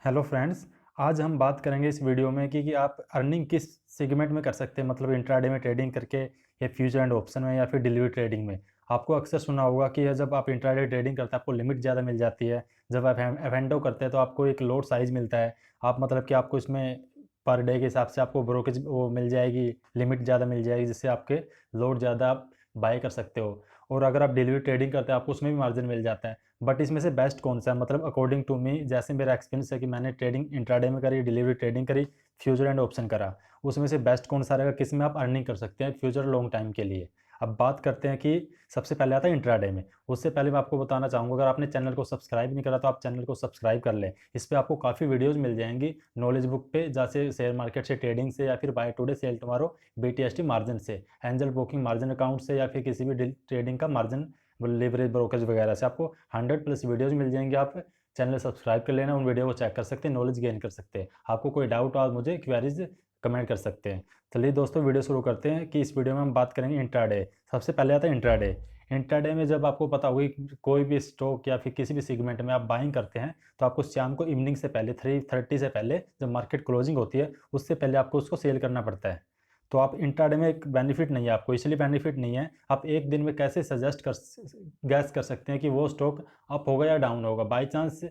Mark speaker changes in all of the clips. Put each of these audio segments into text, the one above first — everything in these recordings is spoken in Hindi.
Speaker 1: Hello friends. आज हम बात करेंगे इस वीडियो में कि आप अर्निंग किस सेगमेंट में कर सकते हैं, मतलब इंट्राडे में ट्रेडिंग करके या फ्यूचर एंड ऑप्शन में या फिर डिलीवरी ट्रेडिंग में। आपको अक्सर सुना होगा कि जब आप इंट्राडे ट्रेडिंग करते हैं आपको लिमिट ज़्यादा मिल जाती है। जब आप एफ करते हैं तो आपको एक लोड साइज़ मिलता है। आप मतलब कि आपको इसमें पर डे के हिसाब से आपको ब्रोकेज वो मिल जाएगी, लिमिट ज़्यादा मिल जाएगी, जिससे आपके लोड ज़्यादा आप बाय कर सकते हो। और अगर आप डिलीवरी ट्रेडिंग करते हैं आपको उसमें भी मार्जिन मिल जाता है। बट इसमें से बेस्ट कौन सा है, मतलब अकॉर्डिंग टू मी, जैसे मेरा एक्सपीरियंस है कि मैंने ट्रेडिंग इंट्राडे में करी, डिलीवरी ट्रेडिंग करी, फ्यूचर एंड ऑप्शन करा। उसमें से बेस्ट कौन सा रहेगा, किस में आप अर्निंग कर सकते हैं फ्यूचर लॉन्ग टाइम के लिए। अब बात करते हैं कि सबसे पहले आता है इंट्राडे में। उससे पहले मैं आपको बताना चाहूँगा, अगर आपने चैनल को सब्सक्राइब नहीं करा तो आप चैनल को सब्सक्राइब कर लें। इस पर आपको काफ़ी वीडियोज़ मिल जाएंगी नॉलेज बुक पे, जैसे शेयर मार्केट से ट्रेडिंग से, या फिर buy today sell tomorrow, BTST margin से, एंजल ब्रोकिंग मार्जिन अकाउंट से, या फिर किसी भी ट्रेडिंग का मार्जिन लिवरेज ब्रोकर्स वगैरह से आपको 100+ वीडियोज़ मिल जाएंगे। आप चैनल सब्सक्राइब कर लेना, उन वीडियो को चेक कर सकते हैं, नॉलेज गेन कर सकते हैं। आपको कोई डाउट हो आप मुझे क्वेरीज कमेंट कर सकते हैं। चलिए दोस्तों, वीडियो शुरू करते हैं कि इस वीडियो में हम बात करेंगे इंट्राडे। सबसे पहले आता है इंट्राडे। इंट्राडे में जब आपको पता होगी कि कोई भी स्टॉक या फिर किसी भी सेगमेंट में आप बाइंग करते हैं तो आपको शाम को इवनिंग से पहले 3:30 से पहले, जब मार्केट क्लोजिंग होती है उससे पहले आपको उसको सेल करना पड़ता है। तो आप इंट्राडे में एक बेनिफिट नहीं है आपको, इसलिए बेनिफिट नहीं है। आप एक दिन में कैसे सजेस्ट कर गैस कर सकते हैं कि वो स्टॉक अप होगा या डाउन होगा। बाई चांस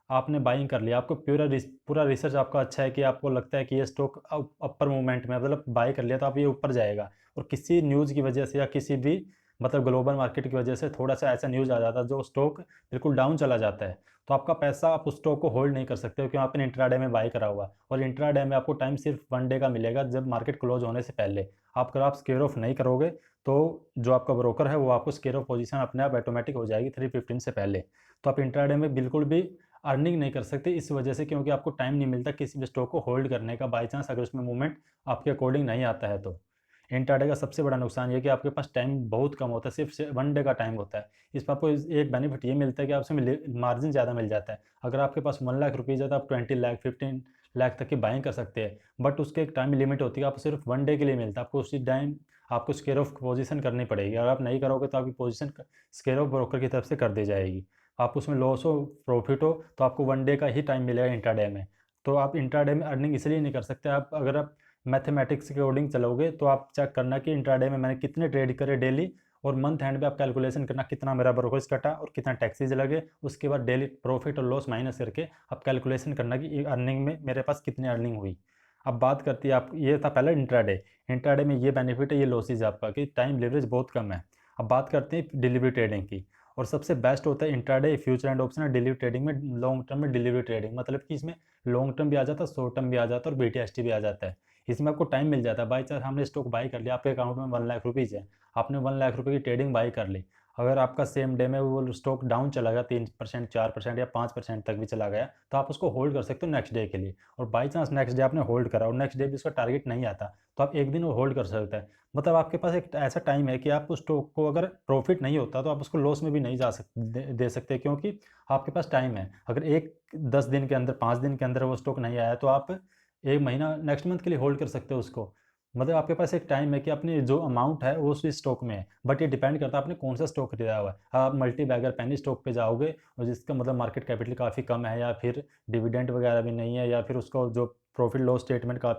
Speaker 1: आपने बाइंग कर लिया, आपको पूरा रिसर्च आपका अच्छा है कि आपको लगता है कि ये स्टॉक अपर मूवमेंट में, मतलब बाय कर लिया तो आप ये ऊपर जाएगा, और किसी न्यूज़ की वजह से या किसी भी मतलब ग्लोबल मार्केट की वजह से थोड़ा सा ऐसा न्यूज़ आ जाता है जो स्टॉक बिल्कुल डाउन चला जाता है, तो आपका पैसा आप उस स्टॉक को होल्ड नहीं कर सकते हो, क्योंकि आपने इंट्राडे में बाय करा हुआ। और इंट्राडे में आपको टाइम सिर्फ 1 डे का मिलेगा, जब मार्केट क्लोज होने से पहले। अगर आप स्केयर ऑफ नहीं करोगे तो जो आपका ब्रोकर है वो आपको स्केयर ऑफ पोजीशन अपने आप ऑटोमेटिक हो जाएगी 3:15 से पहले। तो आप इंट्राडे में बिल्कुल भी अर्निंग नहीं कर सकते इस वजह से, क्योंकि आपको टाइम नहीं मिलता किसी भी स्टॉक को होल्ड करने का, बाई चांस अगर उसमें मूवमेंट आपके अकॉर्डिंग नहीं आता है तो। इंट्राडे का सबसे बड़ा नुकसान ये है कि आपके पास टाइम बहुत कम होता है, सिर्फ 1 डे का टाइम होता है। इस पर आपको एक बेनिफिट ये मिलता है कि आप उसमें मार्जिन ज़्यादा मिल जाता है। अगर आपके पास 1 लाख रुपीज़ है तो आप 20 लाख 15 लाख तक की बाइंग कर सकते हैं, बट उसके एक टाइम लिमिट होती है, आपको सिर्फ 1 डे के लिए मिलता है। आपको उसी टाइम आपको स्केयर ऑफ पोजीशन करनी पड़ेगी। अगर आप नहीं करोगे तो आपकी पोजीशन स्केयर ऑफ ब्रोकर की तरफ से कर दी जाएगी। आप उसमें लॉस हो प्रॉफिट हो तो आपको 1 डे का ही टाइम मिलेगा इंट्राडे में। तो आप इंट्राडे में अर्निंग इसलिए नहीं कर सकते। आप अगर आप मैथमेटिक्स के अकॉर्डिंग चलोगे तो आप चेक करना कि इंट्राडे में मैंने कितने ट्रेड करे डेली, और मंथ एंड पे आप कैलकुलेशन करना कितना मेरा ब्रोकरेज कटा और कितना टैक्सेज लगे। उसके बाद डेली प्रॉफिट और लॉस माइनस करके आप कैलकुलेशन करना कि अर्निंग में मेरे पास कितनी अर्निंग हुई। अब बात करती है आप, ये था पहले इंट्राडे। इंट्राडे में ये बेनिफिट है, ये लॉसेज आपका कि टाइम लिवरेज बहुत कम है। अब बात करते हैं डिलीवरी ट्रेडिंग की। और सबसे बेस्ट होता है इंट्राडे, फ्यूचर एंड ऑप्शन और डिलीवरी ट्रेडिंग में, लॉन्ग टर्म में डिलीवरी ट्रेडिंग, मतलब कि इसमें लॉन्ग टर्म भी आ जाता है, शॉर्ट टर्म भी आ जाता है, और BTST भी आ जाता है। इसमें आपको टाइम मिल जाता है। बाई चांस हमने स्टॉक बाई कर लिया, आपके अकाउंट में 1 लाख रुपीज़ है, आपने 1 लाख रुपये की ट्रेडिंग बाई कर ली। अगर आपका सेम डे में वो स्टॉक डाउन चला गया 3%, 4% या 5% तक भी चला गया, तो आप उसको होल्ड कर सकते हो नेक्स्ट डे के लिए। और बाई चांस नेक्स्ट डे आपने होल्ड करा और नेक्स्ट डे भी उसका टारगेट नहीं आता, तो आप एक दिन वो होल्ड कर सकते हैं। मतलब आपके पास एक ऐसा टाइम है कि आप उस स्टॉक को, अगर प्रॉफिट नहीं होता तो आप उसको लॉस में भी नहीं जा दे सकते, क्योंकि आपके पास टाइम है। अगर 10 दिन के अंदर, 5 दिन के अंदर वो स्टॉक नहीं आया तो आप 1 महीना नेक्स्ट मंथ के लिए होल्ड कर सकते हो उसको। मतलब आपके पास एक टाइम है कि अपनी जो अमाउंट है वो उस स्टॉक में है, बट ये डिपेंड करता है आपने कौन सा स्टॉक खरीदा हुआ है। आप मल्टी बैगर पेनी स्टॉक पे जाओगे और जिसका मतलब मार्केट कैपिटल काफ़ी कम है, या फिर डिविडेंड वगैरह भी नहीं है, या फिर उसको जो प्रॉफिट लॉस स्टेटमेंट का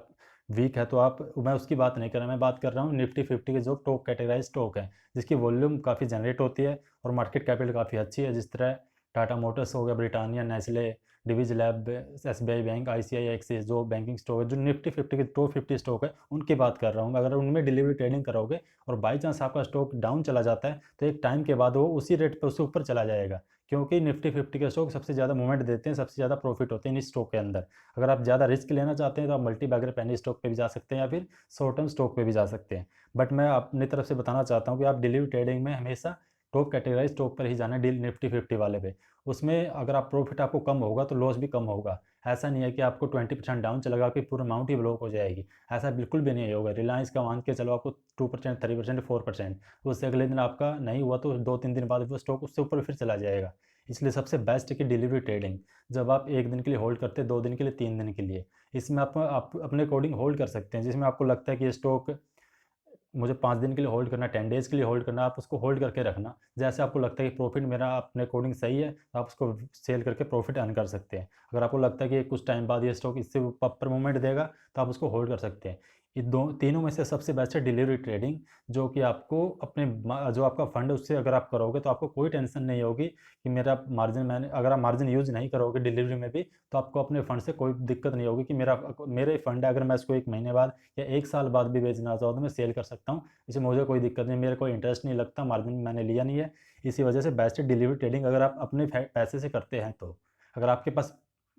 Speaker 1: वीक है, तो आप, मैं उसकी बात नहीं कर रहा, मैं बात कर रहा हूँ निफ्टी 50 के जो टॉप कैटेगराइज स्टॉक है, जिसकी वॉल्यूम काफ़ी जनरेट होती है और मार्केट कैपिटल काफ़ी अच्छी है, जिस तरह टाटा मोटर्स हो गया, Britannia, Nestle, Divi's lab, SBI bank, ICICI axis, जो बैंकिंग स्टॉक है, जो निफ्टी 50 के टॉप 50 स्टॉक है, उनकी बात कर रहा हूँ। अगर उनमें डिलीवरी ट्रेडिंग करोगे और बाई चांस आपका स्टॉक डाउन चला जाता है तो एक टाइम के बाद वो उसी रेट पे उससे ऊपर चला जाएगा, क्योंकि निफ्टी 50 के स्टॉक सबसे ज़्यादा मूवमेंट देते हैं, सबसे ज़्यादा प्रॉफिट होते हैं इन स्टॉक के अंदर। अगर आप ज़्यादा रिस्क लेना चाहते हैं तो आप मल्टी बैगर पेनी स्टॉक पे भी जा सकते हैं, या फिर शॉर्ट टर्म स्टॉक पे भी जा सकते हैं। बट मैं अपनी तरफ से बताना चाहता हूँ कि आप डिलीवरी ट्रेडिंग में हमेशा टॉप कैटेगराइज स्टॉक पर ही जाना है, डील निफ्टी 50 वाले पे। उसमें अगर आप प्रॉफिट आपको कम होगा तो लॉस भी कम होगा। ऐसा नहीं है कि आपको 20% डाउन चलेगा कि पूरा अमाउंट ही ब्लॉक हो जाएगी, ऐसा बिल्कुल भी नहीं होगा। रिलायंस का मान के चलो आपको 2%, 3%, 4%, उससे अगले दिन आपका नहीं हुआ तो 2-3 दिन बाद वो स्टॉक उससे ऊपर फिर चला जाएगा। इसलिए सबसे बेस्ट है कि डिलीवरी ट्रेडिंग, जब आप एक दिन के लिए होल्ड करते हैं, 2 दिन के लिए, 3 दिन के लिए, इसमें आप अपने अकॉर्डिंग होल्ड कर सकते हैं। जिसमें आपको लगता है कि ये स्टॉक मुझे 5 दिन के लिए होल्ड करना, 10 डेज़ के लिए होल्ड करना, आप उसको होल्ड करके रखना। जैसे आपको लगता है कि प्रॉफिट मेरा अपने अकॉर्डिंग सही है, तो आप उसको सेल करके प्रॉफिट अर्न कर सकते हैं। अगर आपको लगता है कि कुछ टाइम बाद ये स्टॉक इससे अपर मूवमेंट देगा, तो आप उसको होल्ड कर सकते हैं। ये तीनों में से सबसे बेस्ट है डिलीवरी ट्रेडिंग, जो कि आपको अपने जो आपका फंड है उससे अगर आप करोगे तो आपको कोई टेंशन नहीं होगी कि मेरा मार्जिन, मैंने अगर आप मार्जिन यूज़ नहीं करोगे डिलीवरी में भी, तो आपको अपने फंड से कोई दिक्कत नहीं होगी कि मेरे फंड है, अगर मैं इसको 1 महीने बाद या 1 साल बाद भी बेचना चाहूँ तो मैं सेल कर सकता हूँ। इसमें मुझे कोई दिक्कत नहीं, मेरा कोई इंटरेस्ट नहीं लगता, मार्जिन मैंने लिया नहीं है। इसी वजह से बेस्ट है डिलीवरी ट्रेडिंग, अगर आप अपने पैसे से करते हैं तो। अगर आपके पास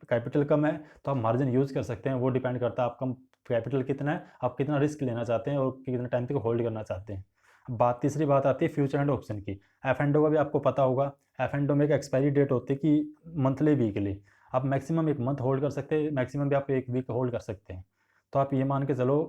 Speaker 1: कैपिटल कम है तो आप मार्जिन यूज़ कर सकते हैं, वो डिपेंड करता है आपका कैपिटल कितना है, आप कितना रिस्क लेना चाहते हैं और कितने टाइम तक होल्ड करना चाहते हैं। अब तीसरी बात आती है फ्यूचर एंड ऑप्शन की। एफ एंड ओ का भी आपको पता होगा, एफ एंड ओ में एक एक्सपायरी डेट होती है कि मंथली वीकली, आप मैक्सिमम 1 मंथ होल्ड कर सकते हैं, मैक्सिमम भी आप 1 वीक होल्ड कर सकते हैं। तो आप ये मान के चलो,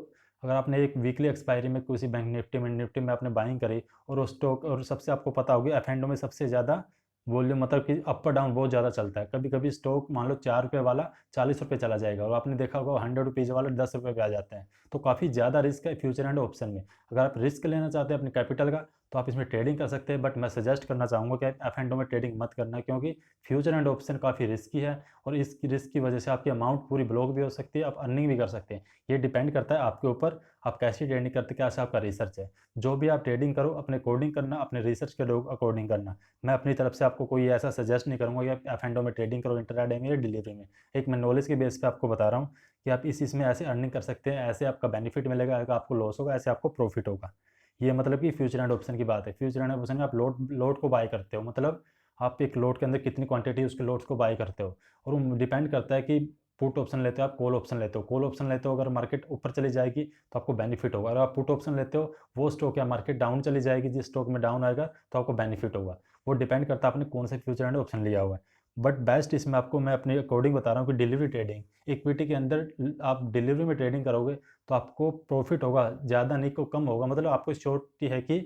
Speaker 1: अगर आपने एक वीकली एक्सपायरी में किसी बैंक निफ्टी में आपने बाइंग करी और उस स्टॉक, और सबसे आपको पता होगा एफ एंड ओ में सबसे ज़्यादा वॉल्यूम, मतलब कि अप और डाउन बहुत ज़्यादा चलता है। कभी कभी स्टॉक मान लो 4 रुपये वाला 40 रुपये चला जाएगा, और आपने देखा होगा 100 रुपीज़ वाला 10 रुपये पे आ जाते हैं। तो काफ़ी ज़्यादा रिस्क है फ्यूचर एंड ऑप्शन में। अगर आप रिस्क लेना चाहते हैं अपने कैपिटल का, तो आप इसमें ट्रेडिंग कर सकते हैं, बट मैं सजेस्ट करना चाहूँगा कि एफ एंड ओ में ट्रेडिंग मत करना, क्योंकि फ्यूचर एंड ऑप्शन काफ़ी रिस्की है, और इस रिस्क की वजह से आपकी अमाउंट पूरी ब्लॉक भी हो सकती है, आप अर्निंग भी कर सकते हैं। ये डिपेंड करता है आपके ऊपर, आप कैसी ट्रेडिंग करते हैं, कैसा आपका रिसर्च है। जो भी आप ट्रेडिंग करो अपने अकॉर्डिंग करना, अपने रिसर्च के अकॉर्डिंग करना। मैं अपनी तरफ से आपको कोई ऐसा सजेस्ट नहीं करूँगा कि आप एफ एंड ओ में ट्रेडिंग करो इंट्राडे में या डिलीवरी में। एक मैं नॉलेज के बेस पे आपको बता रहा हूँ कि आप इस इसमें ऐसे अर्निंग कर सकते हैं, ऐसे आपका बेनिफिट मिलेगा, अगर आपको लॉस होगा ऐसे आपको प्रॉफिट होगा। ये मतलब कि फ्यूचर एंड ऑप्शन की बात है। फ्यूचर एंड ऑप्शन में आप लोट को बाय करते हो, मतलब आप एक लोट के अंदर कितनी क्वांटिटी उसके लोट्स को बाय करते हो, और वो डिपेंड करता है कि पुट ऑप्शन लेते हो आप, कॉल ऑप्शन लेते हो। कॉल ऑप्शन लेते हो अगर मार्केट ऊपर चली जाएगी तो आपको बेनिफिट होगा, अगर आप पुट ऑप्शन लेते हो वो स्टॉक या मार्केट डाउन चली जाएगी, जिस स्टॉक में डाउन आएगा तो आपको बेनिफिट होगा। वो डिपेंड करता है आपने कौन से फ्यूचर एंड ऑप्शन लिया हुआ है। बट बेस्ट इसमें आपको मैं अपने अकॉर्डिंग बता रहा हूँ कि डिलीवरी ट्रेडिंग, इक्विटी के अंदर आप डिलीवरी में ट्रेडिंग करोगे तो आपको प्रॉफिट होगा, ज़्यादा नहीं को कम होगा, मतलब आपको श्योरिटी है कि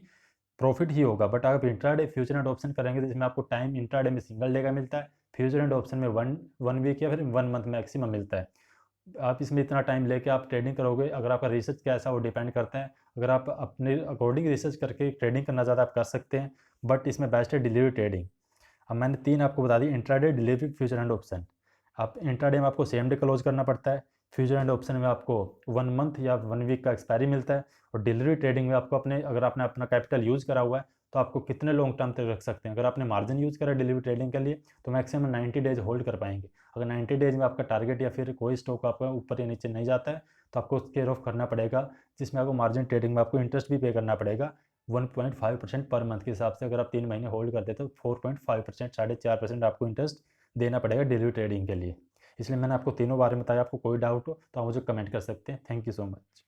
Speaker 1: प्रॉफिट ही होगा। बट अगर इंट्राडे फ्यूचर एंड ऑप्शन करेंगे तो इसमें आपको टाइम इंट्राडे में सिंगल डे का मिलता है, फ्यूचर एंड ऑप्शन में वन वीक या फिर 1 मंथ मैक्सिमम मिलता है। आप इसमें इतना टाइम लेके आप ट्रेडिंग करोगे, अगर आपका रिसर्च कैसा वो डिपेंड करता है। अगर आप अपने अकॉर्डिंग रिसर्च करके ट्रेडिंग करना ज़्यादा आप कर सकते हैं, बट इसमें बेस्ट है डिलीवरी ट्रेडिंग। अब मैंने 3 आपको बता दी, intraday, delivery, future and option. आप इंट्राडे में आपको सेम डे क्लोज करना पड़ता है, फ्यूचर एंड ऑप्शन में आपको 1 मंथ या 1 वीक का एक्सपायरी मिलता है, और डिलीवरी ट्रेडिंग में आपको अपने, अगर आपने अपना कैपिटल यूज़ करा हुआ है तो आपको कितने लॉन्ग टर्म तक रख सकते हैं। अगर आपने मार्जिन यूज़ करा डिलीवरी ट्रेडिंग के लिए तो मैक्सिमम 90 डेज़ होल्ड कर पाएंगे। अगर 90 डेज़ में आपका टारगेट या फिर कोई स्टॉक आपका ऊपर या नीचे नहीं जाता है तो आपको केयर ऑफ करना पड़ेगा, जिसमें आपको मार्जिन ट्रेडिंग में आपको इंटरेस्ट भी पे करना पड़ेगा 1.5% पर मंथ के हिसाब से। अगर आप 3 महीने होल्ड करते तो 4.5%, 4.5% आपको इंटरेस्ट देना पड़ेगा डेली ट्रेडिंग के लिए। इसलिए मैंने आपको तीनों बारे में बताया। आपको कोई डाउट हो तो आप मुझे कमेंट कर सकते हैं। Thank you so much.